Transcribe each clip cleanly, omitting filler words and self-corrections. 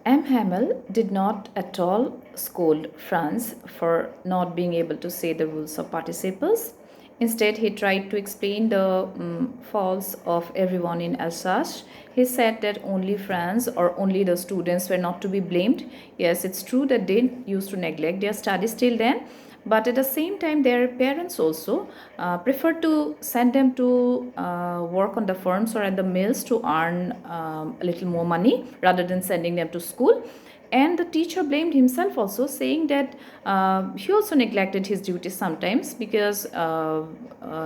M. Hamel did not at all scold Franz for not being able to say the rules of participles. Instead, he tried to explain the faults of everyone in Alsace. He said that only Franz or only the students were not to be blamed. Yes, it's true that they used to neglect their studies till then, but at the same time their parents also preferred to send them to work on the farms or at the mills to earn a little more money rather than sending them to school. And the teacher blamed himself also, saying that he also neglected his duties sometimes, because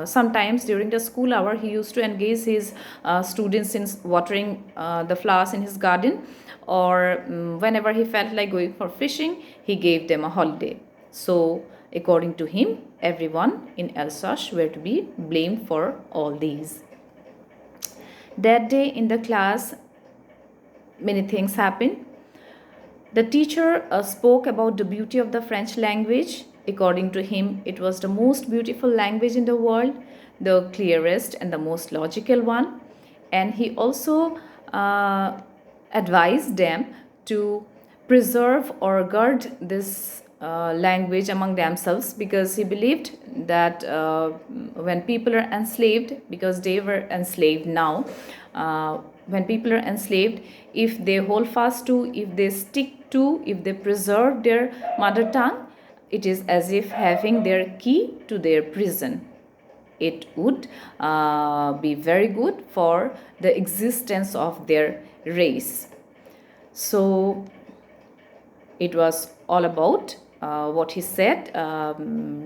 sometimes during the school hour he used to engage his students in watering the flowers in his garden, or whenever he felt like going for fishing, he gave them a holiday. So according to him, everyone in Alsace were to be blamed for all these. That day in the class, many things happened. The teacher spoke about the beauty of the French language. According to him, it was the most beautiful language in the world, the clearest and the most logical one. And he also advised them to preserve or guard this language among themselves, because he believed that when people are enslaved, because they were enslaved now, when people are enslaved, if they hold fast to, if they stick to, if they preserve their mother tongue, it is as if having their key to their prison. It would be very good for the existence of their race. So it was all about what he said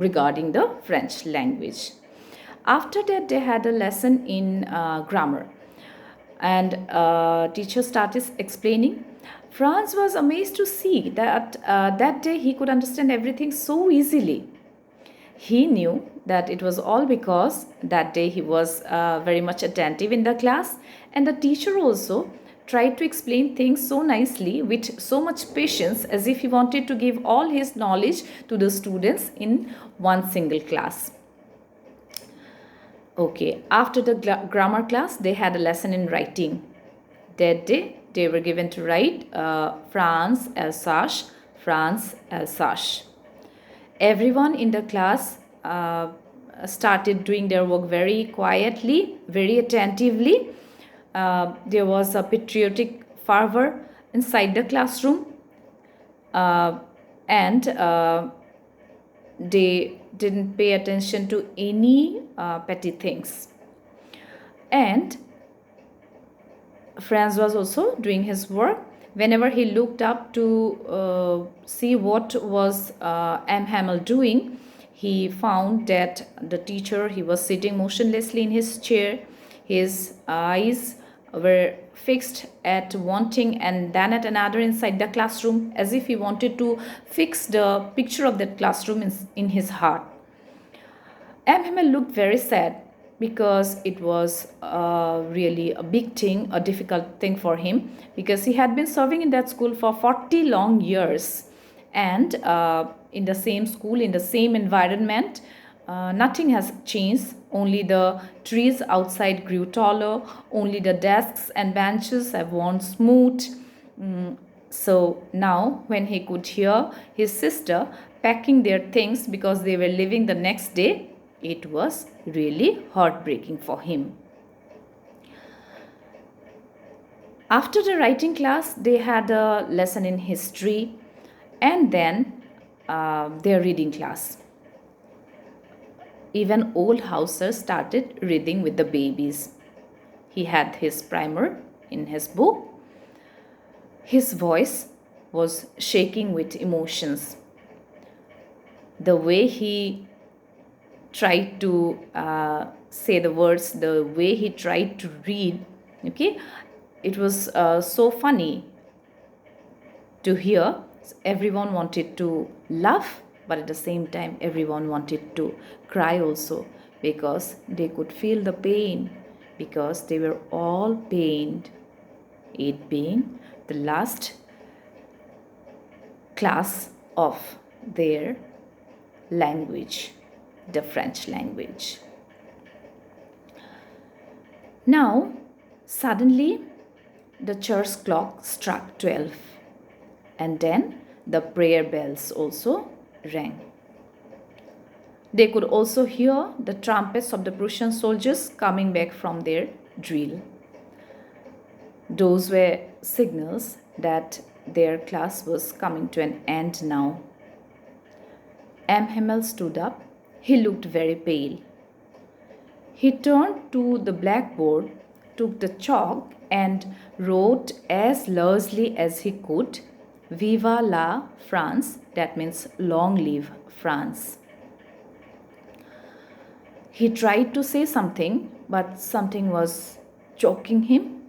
regarding the French language. After that, they had a lesson in grammar, and teacher started explaining. Franz was amazed to see that that day he could understand everything so easily. He knew that it was all because that day he was very much attentive in the class, and the teacher also tried to explain things so nicely with so much patience, as if he wanted to give all his knowledge to the students in one single class. Okay, after the grammar class, they had a lesson in writing. That day, they were given to write France, Alsace, France, Alsace. Everyone in the class started doing their work very quietly, very attentively. There was a patriotic fervor inside the classroom, and they didn't pay attention to any petty things. And Franz was also doing his work. Whenever he looked up to see what was M. Hamel doing, he found that the teacher, he was sitting motionlessly in his chair. His eyes were fixed at one thing and then at another inside the classroom, as if he wanted to fix the picture of that classroom in his heart. M. Hamel looked very sad, because it was really a big thing, a difficult thing for him, because he had been serving in that school for 40 long years, and in the same school, in the same environment, nothing has changed. Only the trees outside grew taller, only the desks and benches have worn smooth. So now, when he could hear his sister packing their things because they were leaving the next day, it was really heartbreaking for him. After the writing class, they had a lesson in history, and then their reading class. Even old Hauser started reading with the babies. He had his primer in his book. His voice was shaking with emotions. The way he tried to say the words, the way he tried to read, okay, it was so funny to hear. Everyone wanted to laugh, but at the same time everyone wanted to cry also, because they could feel the pain, because they were all pained, it being the last class of their language, the French language. Now, suddenly, the church clock struck 12. And then the prayer bells also rang. They could also hear the trumpets of the Prussian soldiers coming back from their drill. Those were signals that their class was coming to an end now. M. Himmel stood up. He looked very pale. He turned to the blackboard, took the chalk, and wrote as largely as he could, Viva la France, that means long live France. He tried to say something, but something was choking him.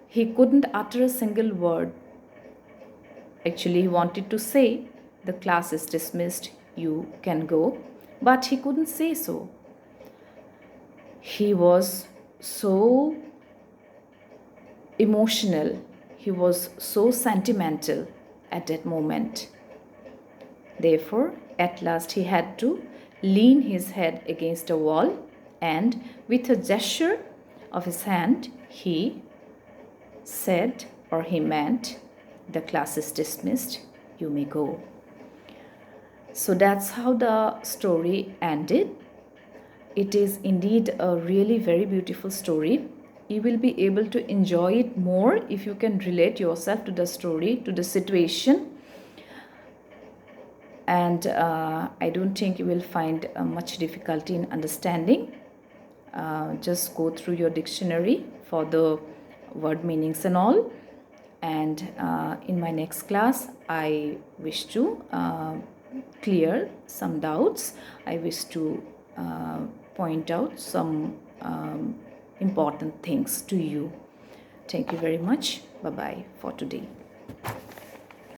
He couldn't utter a single word. Actually, he wanted to say, the class is dismissed, you can go, but he couldn't say so. He was so emotional, he was so sentimental at that moment. Therefore, at last he had to lean his head against a wall, and with a gesture of his hand, he said, or he meant, the class is dismissed, you may go. So that's how the story ended. It is indeed a really very beautiful story. You will be able to enjoy it more if you can relate yourself to the story, to the situation. And I don't think you will find much difficulty in understanding. Just go through your dictionary for the word meanings and all. And in my next class, I wish to clear some doubts. I wish to point out some important things to you. Thank you very much. Bye-bye for today.